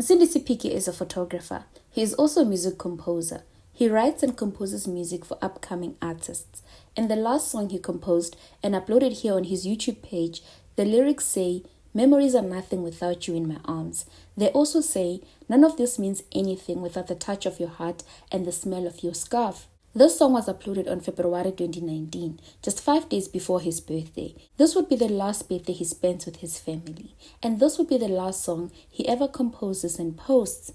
Msindisi Phike is a photographer. He is also a music composer. He writes and composes music for upcoming artists. In the last song he composed and uploaded here on his YouTube page, the lyrics say, "Memories are nothing without you in my arms." They also say, "None of this means anything without the touch of your heart and the smell of your scarf." This song was uploaded on February 2019, just 5 days before his birthday. This would be the last birthday he spends with his family, and this would be the last song he ever composes and posts.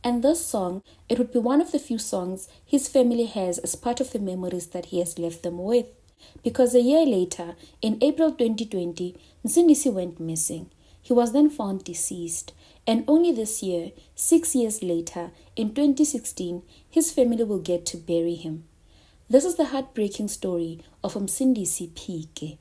And this song, it would be one of the few songs his family has as part of the memories that he has left them with. Because a year later, in April 2020, Msindisi went missing. He was then found deceased. And only this year, 6 years later, in 2016, his family will get to bury him. This is the heartbreaking story of Msindisi Phike.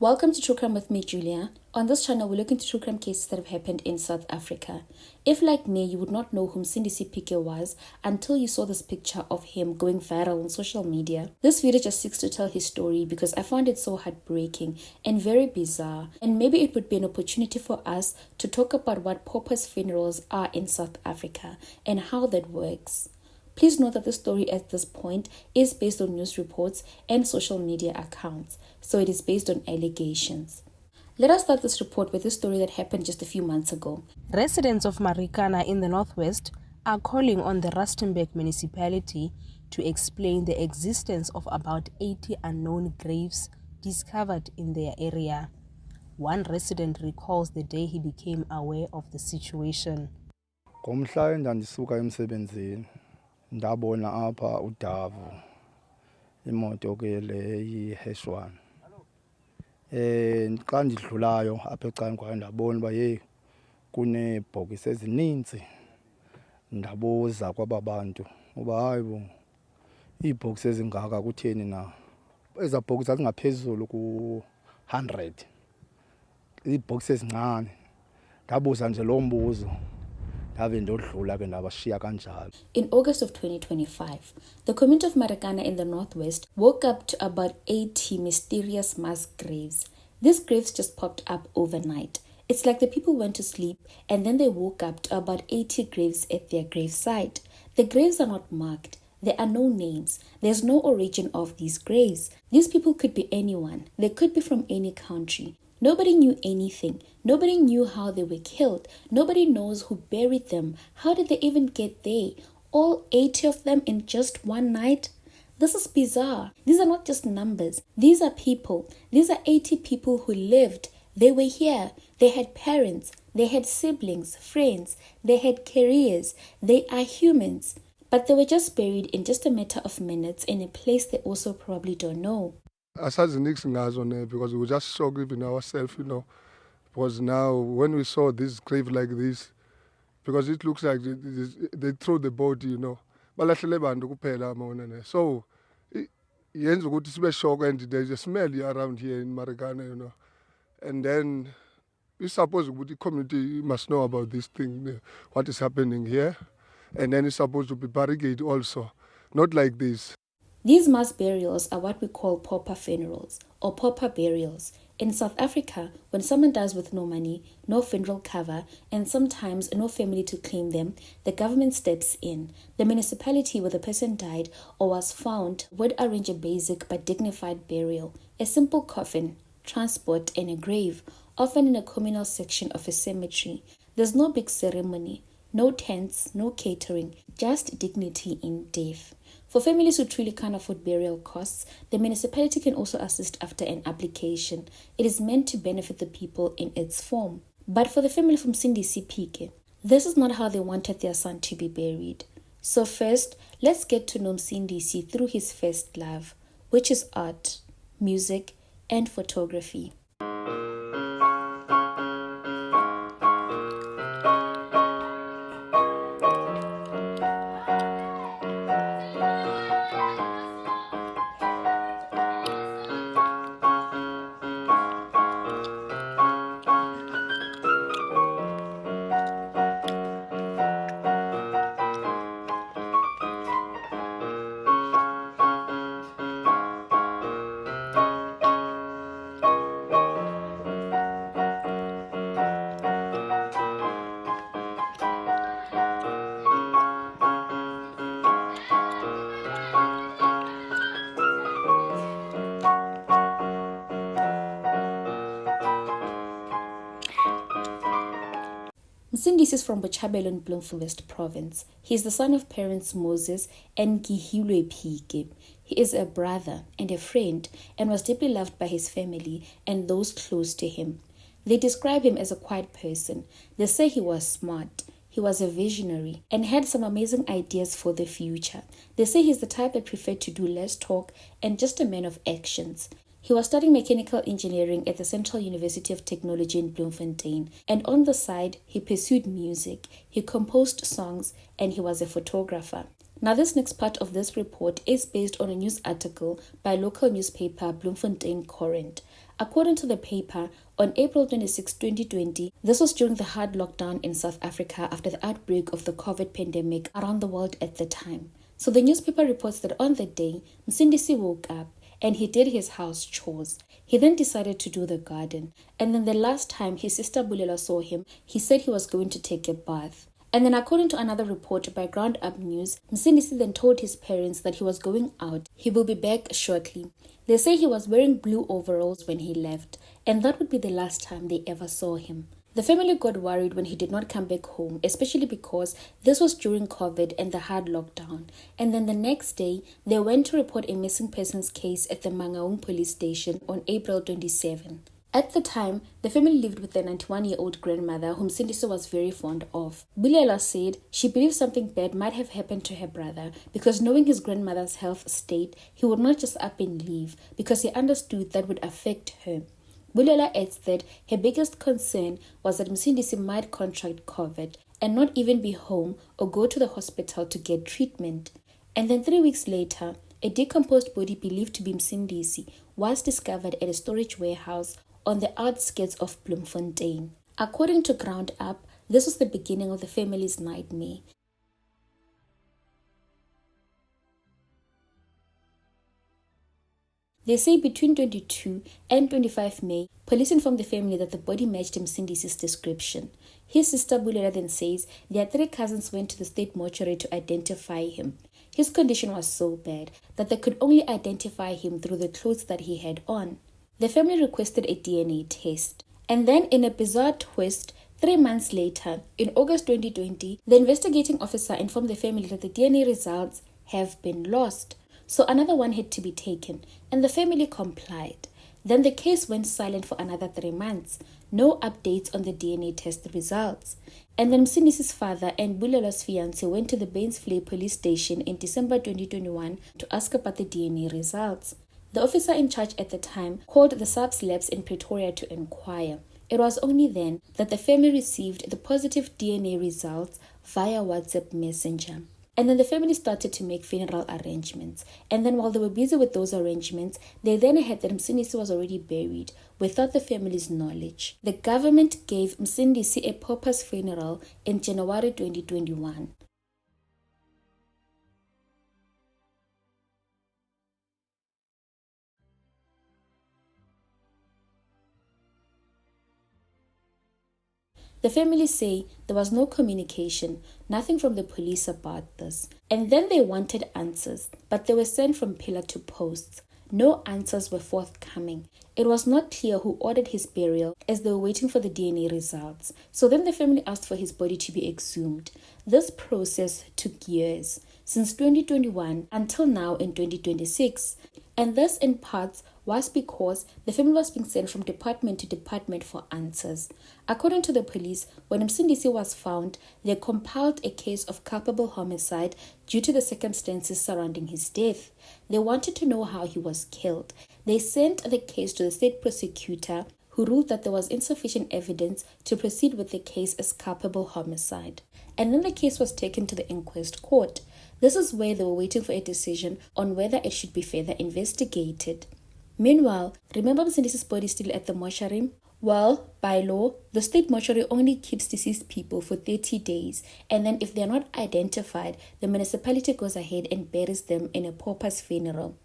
Welcome to True Crime with me, Julia. On this channel, we look into true crime cases that have happened in South Africa. If, like me, you would not know who Msindisi Phike was until you saw this picture of him going viral on social media, this video just seeks to tell his story because I found it so heartbreaking and very bizarre. And maybe it would be an opportunity for us to talk about what paupers' funerals are in South Africa and how that works. Please note that this story at this point is based on news reports and social media accounts, so it is based on allegations. Let us start this report with a story that happened just a few months ago. Residents of Marikana in the northwest are calling on the Rustenburg municipality to explain the existence of about 80 unknown graves discovered in their area. One resident recalls the day he became aware of the situation. Ndabona apha uDavu imoto ke le yi-H1 xa ndidlulayo apha ecaleni kwayo ndabona uba ye kuneebhokisi ezininzi. Ndabuza kwaba bantu uba hayi bo iibhokisi ezingaka kutheni na. Eza bhokisi zazingaphezulu ku-100, iibhokisi ezincane. Ndabuza nje lo mbuzo. In August of 2025, the community of Marikana in the northwest woke up to about 80 mysterious mass graves. These graves just popped up overnight. It's like the people went to sleep and then they woke up to about 80 graves at their gravesite. The graves are not marked. There are no names. There's no origin of these graves. These people could be anyone. They could be from any country. Nobody knew anything. Nobody knew how they were killed. Nobody knows who buried them. How did they even get there? All 80 of them in just one night? This is bizarre. These are not just numbers. These are people. These are 80 people who lived. They were here. They had parents. They had siblings, friends. They had careers. They are humans. But they were just buried in just a matter of minutes in a place they also probably don't know. Because we were just shocked even ourselves, because now when we saw this grave like this, because it looks like they throw the body, so it's shock, and there's a smell around here in Marikana, and then we suppose the community must know about this thing, what is happening here, and then it's supposed to be barricaded also, not like this. These mass burials are what we call pauper funerals or pauper burials. In South Africa, when someone dies with no money, no funeral cover, and sometimes no family to claim them, the government steps in. The municipality where the person died or was found would arrange a basic but dignified burial, a simple coffin, transport, and a grave, often in a communal section of a cemetery. There's no big ceremony, no tents, no catering, just dignity in death. For families who truly can't afford burial costs, the municipality can also assist after an application. It is meant to benefit the people in its form. But for the family from Msindisi Phike, this is not how they wanted their son to be buried. So first, let's get to know Msindisi through his first love, which is art, music, and photography. Msindisi is from Botshabelo in Bloemfontein province. He is the son of parents Moses and Phike. He is a brother and a friend and was deeply loved by his family and those close to him. They describe him as a quiet person. They say he was smart. He was a visionary and had some amazing ideas for the future. They say he's the type that preferred to do less talk and just a man of actions. He was studying mechanical engineering at the Central University of Technology in Bloemfontein, and on the side, he pursued music, he composed songs, and he was a photographer. Now, this next part of this report is based on a news article by local newspaper Bloemfontein Courant. According to the paper, on April 26, 2020, this was during the hard lockdown in South Africa after the outbreak of the COVID pandemic around the world at the time. So the newspaper reports that on the day, Msindisi woke up and he did his house chores. He then decided to do the garden. And then the last time his sister Bulela saw him, he said he was going to take a bath. And then according to another report by Ground Up News, Msindisi then told his parents that he was going out. He will be back shortly. They say he was wearing blue overalls when he left, and that would be the last time they ever saw him. The family got worried when he did not come back home, especially because this was during COVID and the hard lockdown. And then the next day, they went to report a missing persons case at the Mangaung police station on April 27. At the time, the family lived with their 91-year-old grandmother, whom Msindisi was very fond of. Bulela said she believed something bad might have happened to her brother because knowing his grandmother's health state, he would not just up and leave because he understood that would affect her. Bulela adds that her biggest concern was that Msindisi might contract COVID and not even be home or go to the hospital to get treatment. And then 3 weeks later, a decomposed body believed to be Msindisi was discovered at a storage warehouse on the outskirts of Bloemfontein. According to Ground Up, this was the beginning of the family's nightmare. They say between 22 and 25 May, police informed the family that the body matched Msindisi's description. His sister Bulela then says their 3 cousins went to the state mortuary to identify him. His condition was so bad that they could only identify him through the clothes that he had on. The family requested a DNA test. And then in a bizarre twist, 3 months later, in August 2020, the investigating officer informed the family that the DNA results have been lost. So another one had to be taken, and the family complied. Then the case went silent for another 3 months. No updates on the DNA test results. And then Msindisi's father and Bulela's fiancé went to the Bainsvlei police station in December 2021 to ask about the DNA results. The officer in charge at the time called the SAPS labs in Pretoria to inquire. It was only then that the family received the positive DNA results via WhatsApp Messenger. And then the family started to make funeral arrangements. And then while they were busy with those arrangements, they then heard that Msindisi was already buried without the family's knowledge. The government gave Msindisi a pauper's funeral in January 2021. The family say there was no communication, nothing from the police about this. And then they wanted answers, but they were sent from pillar to post. No answers were forthcoming. It was not clear who ordered his burial as they were waiting for the DNA results. So then the family asked for his body to be exhumed. This process took years, since 2021 until now in 2026. And this in parts was because the family was being sent from department to department for answers. According to the police, when Msindisi was found, they compiled a case of culpable homicide due to the circumstances surrounding his death. They wanted to know how he was killed. They sent the case to the state prosecutor, who ruled that there was insufficient evidence to proceed with the case as culpable homicide. And then the case was taken to the inquest court. This is where they were waiting for a decision on whether it should be further investigated. Meanwhile, remember Msindisi's body still at the mortuary? Well, by law, the state mortuary only keeps deceased people for 30 days, and then if they are not identified, the municipality goes ahead and buries them in a pauper's funeral.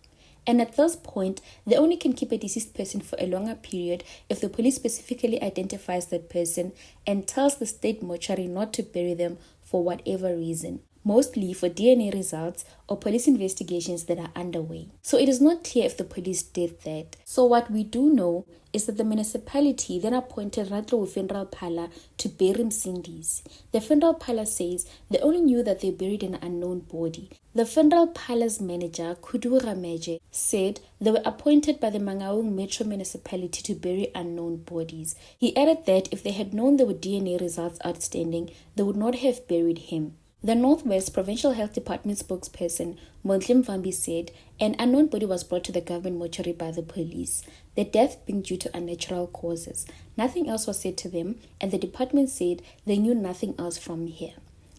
And at this point, they only can keep a deceased person for a longer period if the police specifically identifies that person and tells the state mortuary not to bury them for whatever reason. mostly for DNA results or police investigations that are underway. So it is not clear if the police did that. So what we do know is that the municipality then appointed Ratlo Funeral Parlor to bury Msindisi. The funeral parlor says they only knew that they buried an unknown body. The funeral parlor's manager, Kudu Rameje, said they were appointed by the Mangaung Metro Municipality to bury unknown bodies. He added that if they had known there were DNA results outstanding, they would not have buried him. The Northwest Provincial Health Department spokesperson, Mondli Mvambi, said an unknown body was brought to the government mortuary by the police, the death being due to unnatural causes. Nothing else was said to them, and the department said they knew nothing else from here.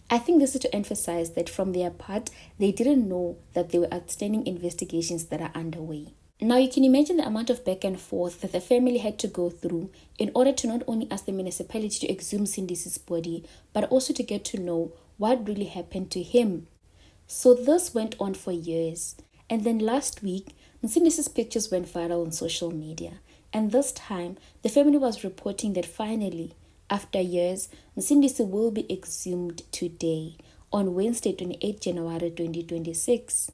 I think this is to emphasize that from their part, they didn't know that there were outstanding investigations that are underway. Now you can imagine the amount of back and forth that the family had to go through in order to not only ask the municipality to exhume Msindisi's body, but also to get to know what really happened to him. So this went on for years. And then last week, Msindisi's pictures went viral on social media. And this time, the family was reporting that finally, after years, Msindisi will be exhumed today, on Wednesday, 28 January 2026.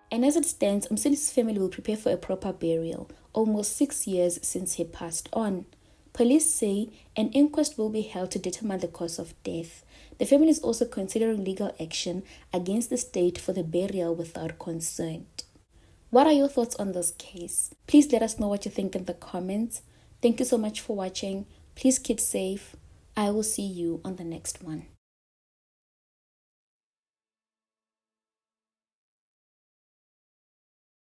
And as it stands, Msindisi's family will prepare for a proper burial, almost 6 years since he passed on. Police say an inquest will be held to determine the cause of death. The family is also considering legal action against the state for the burial without consent. What are your thoughts on this case? Please let us know what you think in the comments. Thank you so much for watching. Please keep safe. I will see you on the next one.